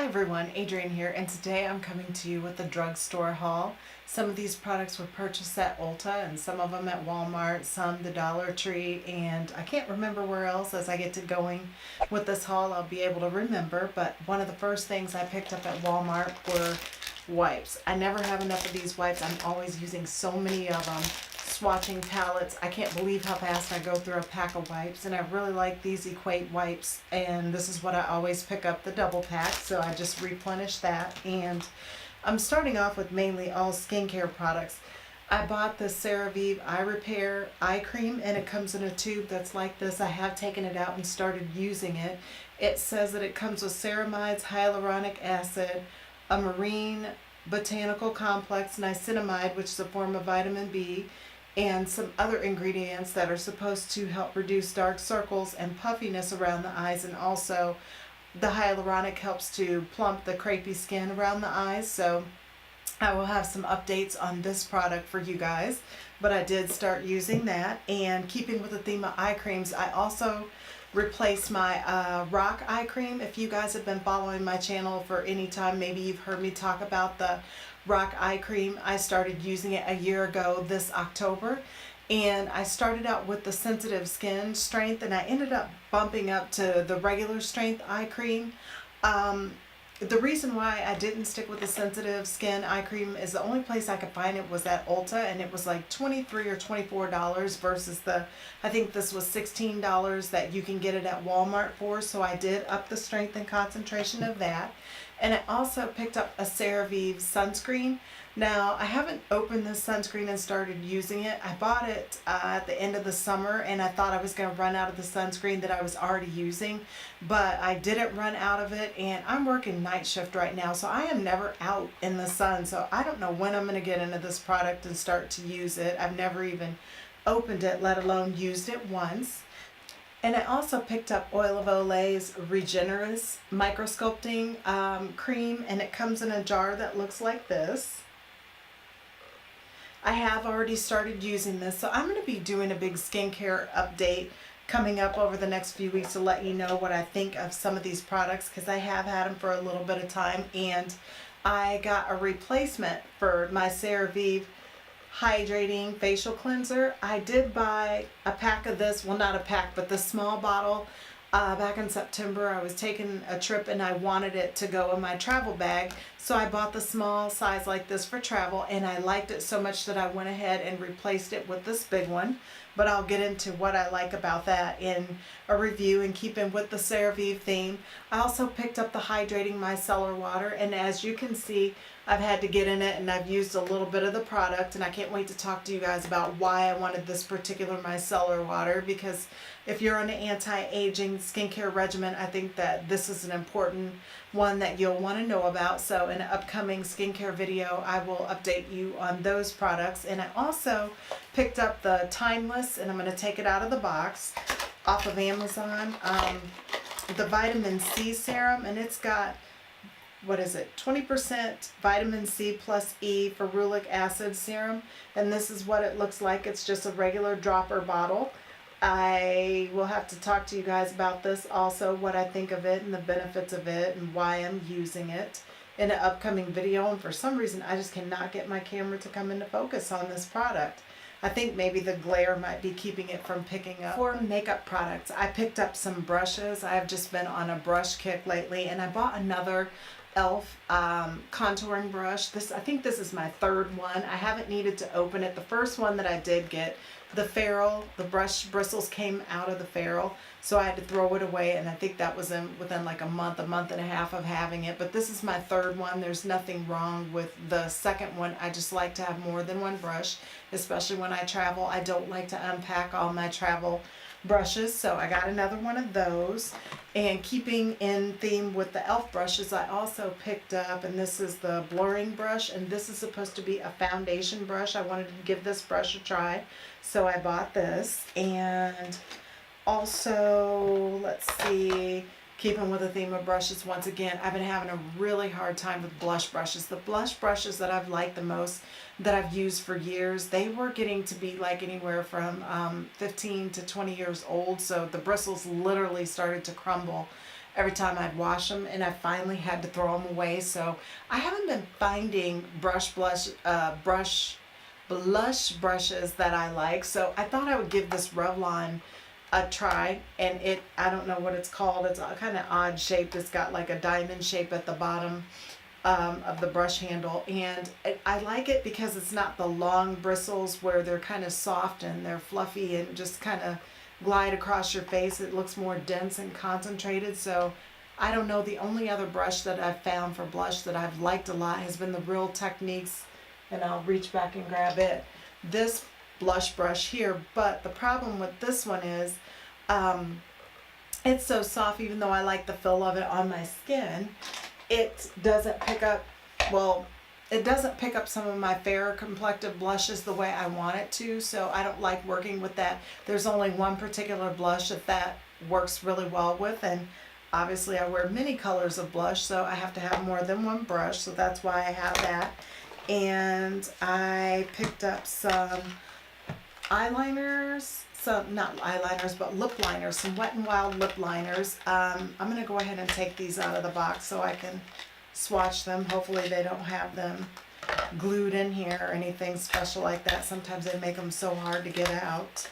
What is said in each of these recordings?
Hi everyone, Adrienne here, and today I'm coming to you with a drugstore haul. Some of these products were purchased at Ulta and some of them at Walmart, some the Dollar Tree, and I can't remember where else. As I get to going with this haul, I'll be able to remember, but one of the first things I picked up at Walmart were wipes. I never have enough of these wipes. I'm always using so many of them. Swatching palettes. I can't believe how fast I go through a pack of wipes, and I really like these Equate wipes, and this is what I always pick up, the double pack, so I just replenish that. And I'm starting off with mainly all skincare products. I bought the CeraVe Eye Repair eye cream, and it comes in a tube that's like this. I have taken it out and started using it. It says that it comes with ceramides, hyaluronic acid, a marine botanical complex, niacinamide, which is a form of vitamin B, and some other ingredients that are supposed to help reduce dark circles and puffiness around the eyes, and also the hyaluronic helps to plump the crepey skin around the eyes. So I will have some updates on this product for you guys, but I did start using that. And keeping with the theme of eye creams, I also replaced my rock eye cream. If you guys have been following my channel for any time, maybe you've heard me talk about the rock eye cream. I started using it a year ago this October, and I started out with the sensitive skin strength, and I ended up bumping up to the regular strength eye cream. The reason why I didn't stick with the sensitive skin eye cream is the only place I could find it was at Ulta, and it was like $23 or $24 versus the, I think this was $16 that you can get it at Walmart for. So I did up the strength and concentration of that. And I also picked up a CeraVe sunscreen. Now, I haven't opened this sunscreen and started using it. I bought it at the end of the summer, and I thought I was going to run out of the sunscreen that I was already using, but I didn't run out of it, and I'm working night shift right now, so I am never out in the sun, so I don't know when I'm going to get into this product and start to use it. I've never even opened it, let alone used it once. And I also picked up Oil of Olay's Regenerous Microsculpting Cream, and it comes in a jar that looks like this. I have already started using this, so I'm going to be doing a big skincare update coming up over the next few weeks to let you know what I think of some of these products, because I have had them for a little bit of time, and I got a replacement for my CeraVe Hydrating Facial Cleanser. I did buy a pack of this, well, not a pack, but the small bottle back in September. I was taking a trip and I wanted it to go in my travel bag, so I bought the small size like this for travel, and I liked it so much that I went ahead and replaced it with this big one. But I'll get into what I like about that in a review, and keeping with the CeraVe theme. I also picked up the Hydrating Micellar Water, and as you can see, I've had to get in it and I've used a little bit of the product, and I can't wait to talk to you guys about why I wanted this particular micellar water, because if you're on an anti-aging skincare regimen, I think that this is an important one that you'll want to know about. So in an upcoming skincare video, I will update you on those products. And I also picked up the Timeless, and I'm going to take it out of the box off of Amazon, the vitamin C serum, and it's got, what is it, 20% vitamin C plus E ferulic acid serum, and this is what it looks like. It's just a regular dropper bottle. I will have to talk to you guys about this also, what I think of it and the benefits of it and why I'm using it in an upcoming video. And for some reason I just cannot get my camera to come into focus on this product. I think maybe the glare might be keeping it from picking up. For makeup products, I picked up some brushes. I've just been on a brush kick lately, and I bought another e.l.f. Contouring brush. I think this is my third one. I haven't needed to open it. The first one that I did get, the ferrule, the brush bristles came out of the ferrule, so I had to throw it away, and I think that was within like a month and a half of having it. But this is my third one. There's nothing wrong with the second one. I just like to have more than one brush, especially when I travel. I don't like to unpack all my travel brushes, so I got another one of those. And keeping in theme with the e.l.f. brushes, I also picked up, and this is the blurring brush, and this is supposed to be a foundation brush. I wanted to give this brush a try, so I bought this. And also, let's see, keeping with the theme of brushes once again, I've been having a really hard time with blush brushes. The blush brushes that I've liked the most, that I've used for years, they were getting to be like anywhere from 15 to 20 years old, so the bristles literally started to crumble every time I'd wash them, and I finally had to throw them away. So I haven't been finding blush brushes that I like. So I thought I would give this Revlon a try, and I don't know what it's called. It's a kind of odd shape. It's got like a diamond shape at the bottom of the brush handle, and I like it because it's not the long bristles where they're kind of soft and they're fluffy and just kind of glide across your face. It looks more dense and concentrated. So I don't know, the only other brush that I've found for blush that I've liked a lot has been the Real Techniques, and I'll reach back and grab it, this blush brush here. But the problem with this one is it's so soft. Even though I like the feel of it on my skin, it doesn't pick up, well, it doesn't pick up some of my fairer complected blushes the way I want it to, so I don't like working with that. There's only one particular blush that works really well with, and obviously I wear many colors of blush, so I have to have more than one brush, so that's why I have that. And I picked up some eyeliners, some, not eyeliners, but lip liners, some Wet n Wild lip liners. I'm going to go ahead and take these out of the box so I can swatch them. Hopefully they don't have them glued in here or anything special like that. Sometimes they make them so hard to get out.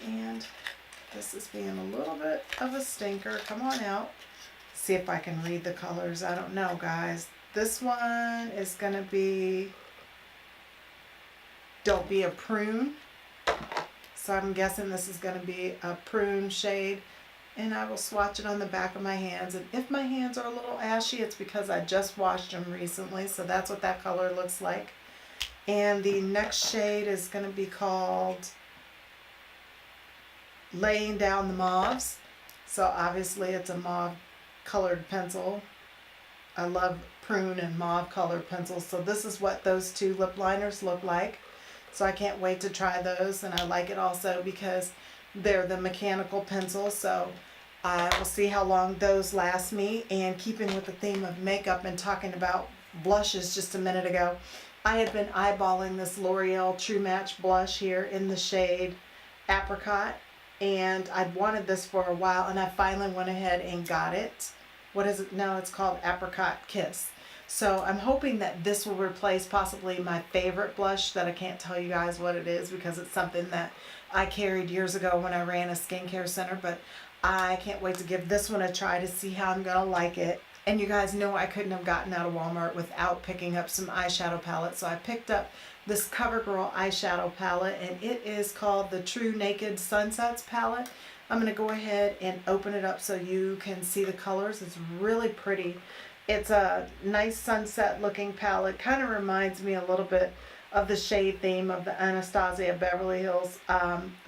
And this is being a little bit of a stinker. Come on out. See if I can read the colors. I don't know, guys. This one is going to be Don't Be a Prune. So I'm guessing this is going to be a prune shade. And I will swatch it on the back of my hands. And if my hands are a little ashy, it's because I just washed them recently. So that's what that color looks like. And the next shade is going to be called Laying Down the Mauves. So obviously it's a mauve colored pencil. I love prune and mauve colored pencils. So this is what those two lip liners look like. So I can't wait to try those. And I like it also because they're the mechanical pencils. So I will see how long those last me. And keeping with the theme of makeup and talking about blushes just a minute ago, I had been eyeballing this L'Oreal True Match blush here in the shade Apricot. And I'd wanted this for a while, and I finally went ahead and got it. What is it? No, it's called Apricot Kiss. So I'm hoping that this will replace possibly my favorite blush that I can't tell you guys what it is because it's something that I carried years ago when I ran a skincare center. But I can't wait to give this one a try to see how I'm going to like it. And you guys know I couldn't have gotten out of Walmart without picking up some eyeshadow palettes. So I picked up this CoverGirl eyeshadow palette, and it is called the True Naked Sunsets palette. I'm going to go ahead and open it up so you can see the colors. It's really pretty. It's a nice sunset looking palette. Kind of reminds me a little bit of the shade theme of the Anastasia Beverly Hills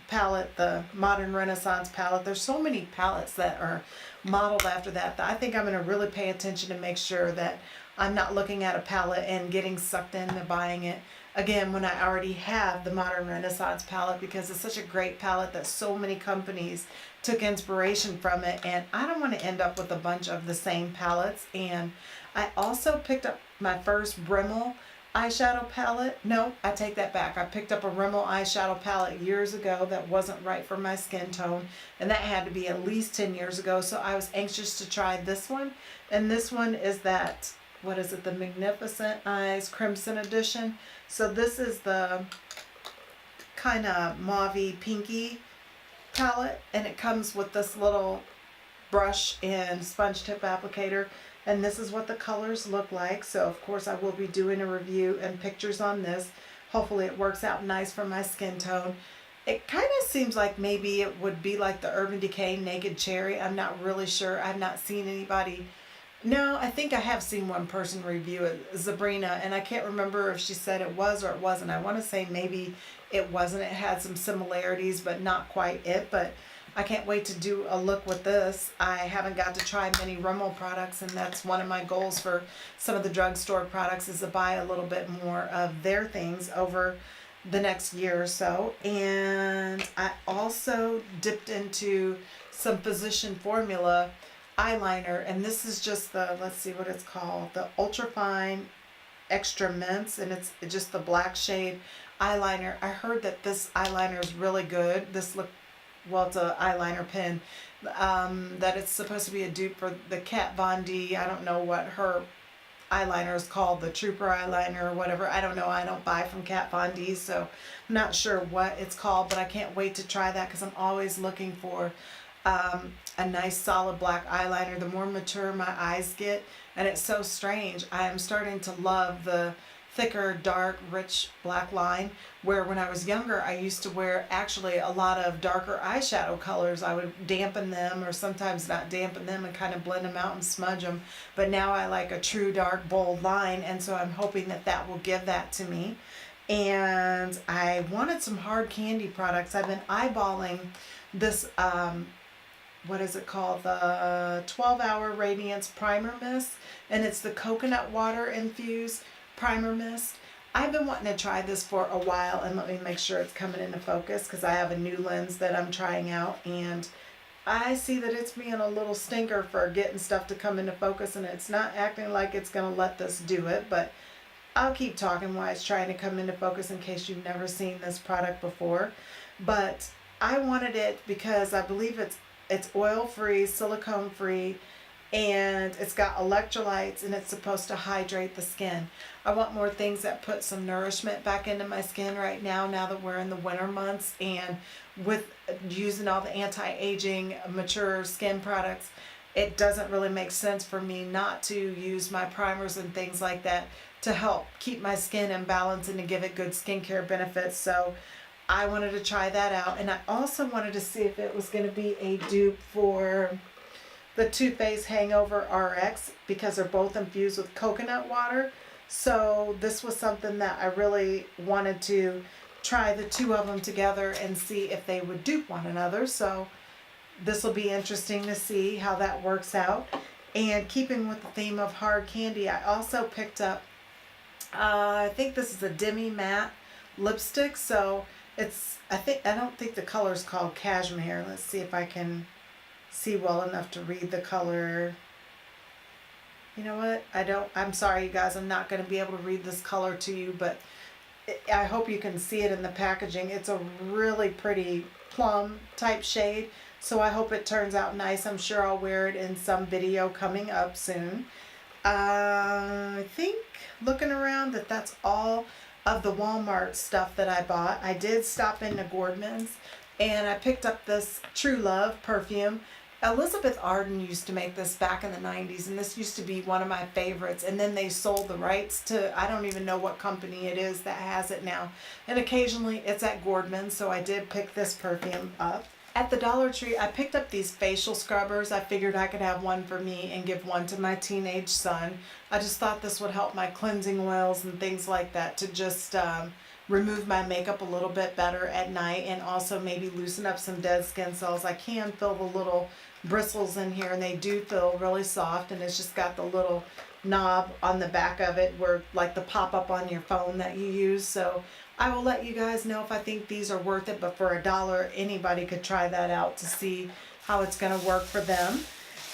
palette, the Modern Renaissance palette. There's so many palettes that are modeled after that I think I'm going to really pay attention to make sure that I'm not looking at a palette and getting sucked into buying it again when I already have the Modern Renaissance palette, because it's such a great palette that so many companies took inspiration from it, and I don't want to end up with a bunch of the same palettes. And I also picked up my first Rimmel eyeshadow palette. No, I take that back. I picked up a Rimmel eyeshadow palette years ago that wasn't right for my skin tone, and that had to be at least 10 years ago, so I was anxious to try this one. And this one is that, what is it, the Magnificent Eyes Crimson Edition. So this is the kind of mauvey pinky palette, and it comes with this little brush and sponge tip applicator, and this is what the colors look like. So of course I will be doing a review and pictures on this. Hopefully it works out nice for my skin tone. It kind of seems like maybe it would be like the Urban Decay Naked Cherry. I'm not really sure. I've not seen anybody. No, I think I have seen one person review it, Sabrina, and I can't remember if she said it was or it wasn't. I want to say maybe it wasn't. It had some similarities, but not quite it. But I can't wait to do a look with this. I haven't got to try many Rimmel products, and that's one of my goals for some of the drugstore products, is to buy a little bit more of their things over the next year or so. And I also dipped into some Physician Formula eyeliner, and this is just the, let's see what it's called, the Ultra Fine Extra Mints, and it's just the black shade eyeliner. I heard that this eyeliner is really good. This well, it's a eyeliner pen, that it's supposed to be a dupe for the Kat Von D. I don't know what her eyeliner is called, the Trooper eyeliner or whatever. I don't know. I don't buy from Kat Von D, so I'm not sure what it's called, but I can't wait to try that because I'm always looking for a nice solid black eyeliner. The more mature my eyes get, and it's so strange, I am starting to love the thicker, dark, rich black line, where when I was younger I used to wear actually a lot of darker eyeshadow colors. I would dampen them, or sometimes not dampen them, and kind of blend them out and smudge them, but now I like a true dark bold line, and so I'm hoping that that will give that to me. And I wanted some hard candy products. I've been eyeballing this what is it called, the 12-hour Radiance Primer Mist, and it's the coconut water infused primer mist. I've been wanting to try this for a while, and let me make sure it's coming into focus because I have a new lens that I'm trying out, and I see that it's being a little stinker for getting stuff to come into focus, and it's not acting like it's going to let this do it, but I'll keep talking while it's trying to come into focus in case you've never seen this product before. But I wanted it because I believe it's oil-free, silicone-free, and it's got electrolytes, and it's supposed to hydrate the skin. I want more things that put some nourishment back into my skin right now that we're in the winter months, and with using all the anti-aging mature skin products, it doesn't really make sense for me not to use my primers and things like that to help keep my skin in balance and to give it good skincare benefits. So I wanted to try that out, and I also wanted to see if it was going to be a dupe for the Too Faced Hangover RX, because they're both infused with coconut water. So this was something that I really wanted to try the two of them together and see if they would dupe one another. So this will be interesting to see how that works out. And keeping with the theme of hard candy, I also picked up, I think this is a demi matte lipstick. So it's, I don't think the color's called Cashmere. Let's see if I can see well enough to read the color. You know what? I'm sorry, you guys. I'm not going to be able to read this color to you, but I hope you can see it in the packaging. It's a really pretty plum type shade, so I hope it turns out nice. I'm sure I'll wear it in some video coming up soon. I think, looking around, that's all of the Walmart stuff that I bought. I did stop into Gordman's, and I picked up this True Love perfume. Elizabeth Arden used to make this back in the 90s, and this used to be one of my favorites, and then they sold the rights to, I don't even know what company it is that has it now, and occasionally it's at Gordman's, so I did pick this perfume up. At the Dollar Tree, I picked up these facial scrubbers. I figured I could have one for me and give one to my teenage son. I just thought this would help my cleansing oils and things like that to just remove my makeup a little bit better at night, and also maybe loosen up some dead skin cells. I can feel the little bristles in here, and they do feel really soft, and it's just got the little knob on the back of it where, like the pop-up on your phone that you use. So I will let you guys know if I think these are worth it, but for $1 anybody could try that out to see how it's going to work for them.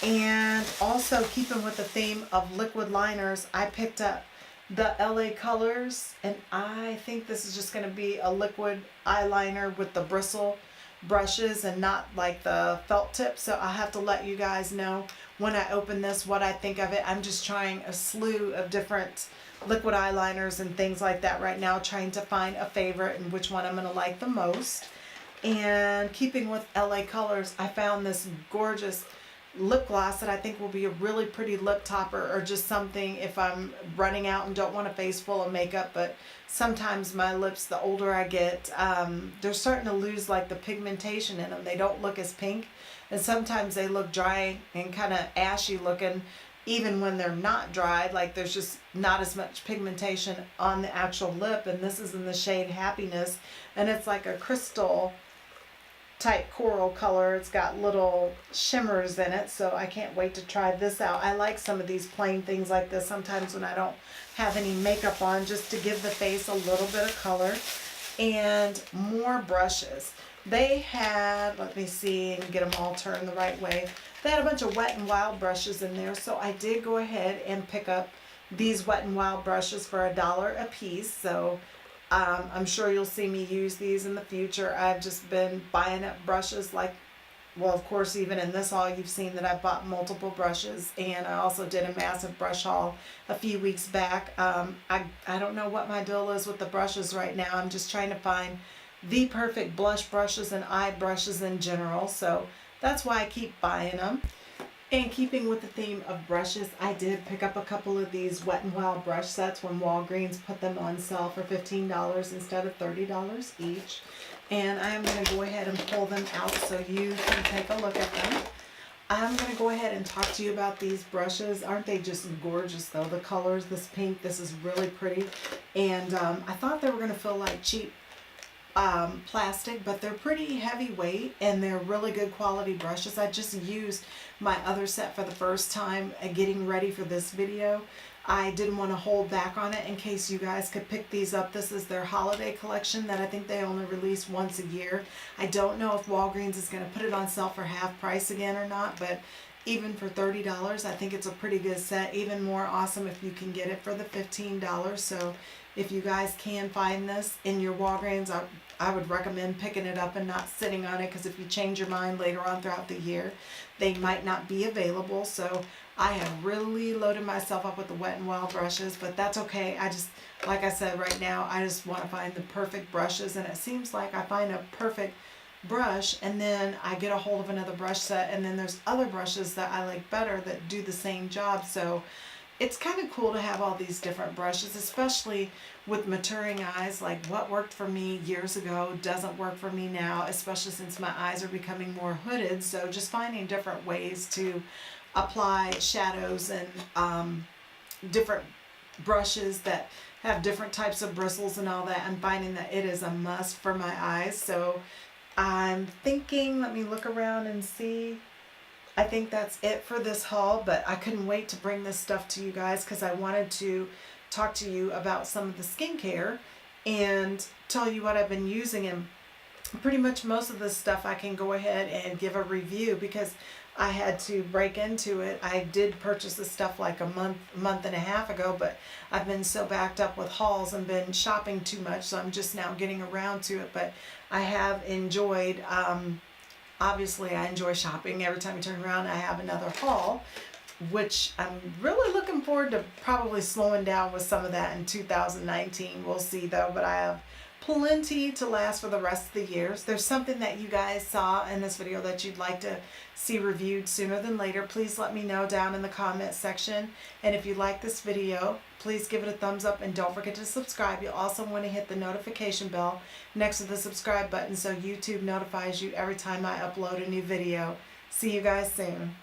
And also, keeping with the theme of liquid liners, I picked up the LA Colors, and I think this is just going to be a liquid eyeliner with the bristle brushes and not like the felt tip. So I'll have to let you guys know when I open this what I think of it. I'm just trying a slew of different liquid eyeliners and things like that right now, trying to find a favorite and which one I'm going to like the most. And keeping with LA Colors, I found this gorgeous lip gloss that I think will be a really pretty lip topper, or just something if I'm running out and don't want a face full of makeup. But sometimes my lips, the older I get, they're starting to lose like the pigmentation in them. They don't look as pink, and sometimes they look dry and kind of ashy looking even when they're not dried. Like there's just not as much pigmentation on the actual lip. And this is in the shade Happiness, and it's like a crystal type coral color. It's got little shimmers in it, so I can't wait to try this out. I like some of these plain things like this sometimes when I don't have any makeup on, just to give the face a little bit of color. And more brushes. They had, let me see and get them all turned the right way. They had a bunch of Wet n Wild brushes in there, so I did go ahead and pick up these Wet n Wild brushes for $1 a piece. So I'm sure you'll see me use these in the future. I've just been buying up brushes like, well, of course, even in this haul, you've seen that I bought multiple brushes, and I also did a massive brush haul a few weeks back. I don't know what my deal is with the brushes right now. I'm just trying to find the perfect blush brushes and eye brushes in general, so that's why I keep buying them. And keeping with the theme of brushes, I did pick up a couple of these Wet n Wild brush sets when Walgreens put them on sale for $15 instead of $30 each. And I'm going to go ahead and pull them out so you can take a look at them. I'm going to go ahead and talk to you about these brushes. Aren't they just gorgeous though? The colors, this pink, this is really pretty. And I thought they were going to feel like cheap plastic, but they're pretty heavyweight and they're really good quality brushes. I just used my other set for the first time getting ready for this video. I didn't want to hold back on it in case you guys could pick these up. This is their holiday collection that I think they only release once a year. I don't know if Walgreens is going to put it on sale for half price again or not, but even for $30, I think it's a pretty good set. Even more awesome if you can get it for the $15. So if you guys can find this in your Walgreens, I would recommend picking it up and not sitting on it, because if you change your mind later on throughout the year, they might not be available. So I have really loaded myself up with the Wet n Wild brushes, but that's okay. I just, like I said, right now, I just want to find the perfect brushes, and it seems like I find a perfect brush and then I get a hold of another brush set, and then there's other brushes that I like better that do the same job. So it's kind of cool to have all these different brushes, especially with maturing eyes. Like what worked for me years ago doesn't work for me now, especially since my eyes are becoming more hooded. So just finding different ways to apply shadows and different brushes that have different types of bristles and all that, I'm finding that it is a must for my eyes. So I'm thinking, let me look around and see. I think that's it for this haul, but I couldn't wait to bring this stuff to you guys because I wanted to talk to you about some of the skincare and tell you what I've been using. And pretty much most of this stuff I can go ahead and give a review because I had to break into it. I did purchase this stuff like a month and a half ago, but I've been so backed up with hauls and been shopping too much, so I'm just now getting around to it. But I have enjoyed, obviously I enjoy shopping. Every time you turn around I have another haul, which I'm really looking forward to probably slowing down with some of that in 2019. We'll see though, but I have plenty to last for the rest of the years. There's something that you guys saw in this video that you'd like to see reviewed sooner than later. Please let me know down in the comment section. And if you like this video, please give it a thumbs up and don't forget to subscribe. You'll also want to hit the notification bell next to the subscribe button so YouTube notifies you every time I upload a new video. See you guys soon.